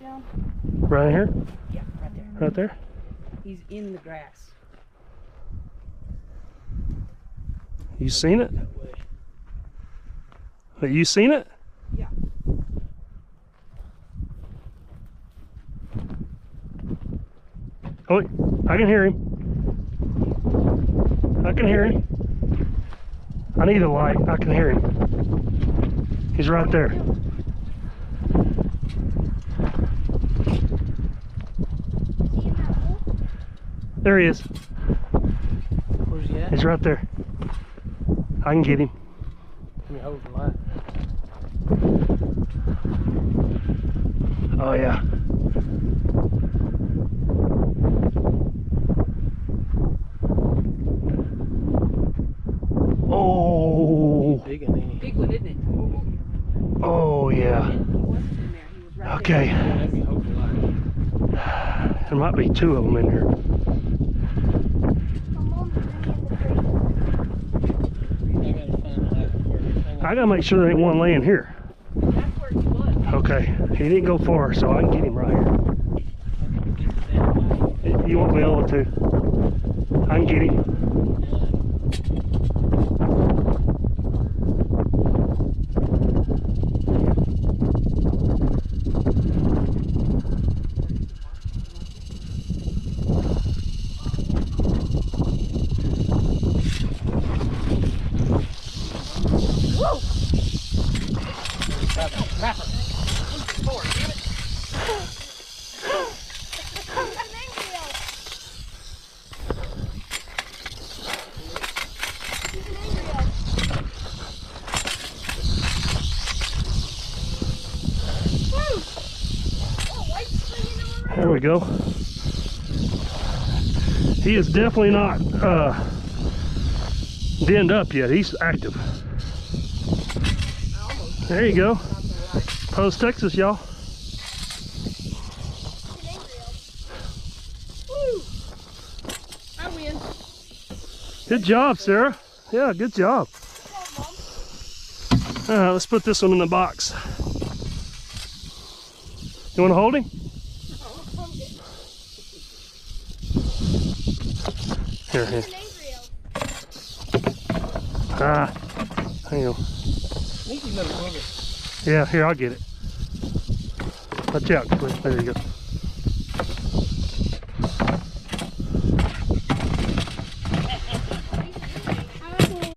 down? Right here? Yeah, right there. Right there? He's in the grass. You seen it? Have you seen it? Yeah. Oh, I can hear him. I can hear him. I need a light. I can hear him. He's right there. There he is. Where's he at? He's right there. I can get him. Let me hold the light. Oh yeah. Oh. Big one, ain't he? Big one, isn't it? Oh yeah. He wasn't in there. He was right Okay. Let me hold the light. There might be two of them in here. I gotta find the light before I gotta make sure there ain't one laying here. there. That's where he was. Okay. He didn't go far, so I can get him right here. You won't be able to. I can get him. There we go. He is definitely not denned up yet. He's active. There you go. Post Texas, y'all. I win. Good job, Sarah. Yeah, good job. Let's put this one in the box. You want to hold him? Here, here. Hang on. Sneaky little booger. Yeah, here, I'll get it. Watch out, Cliff. There you go.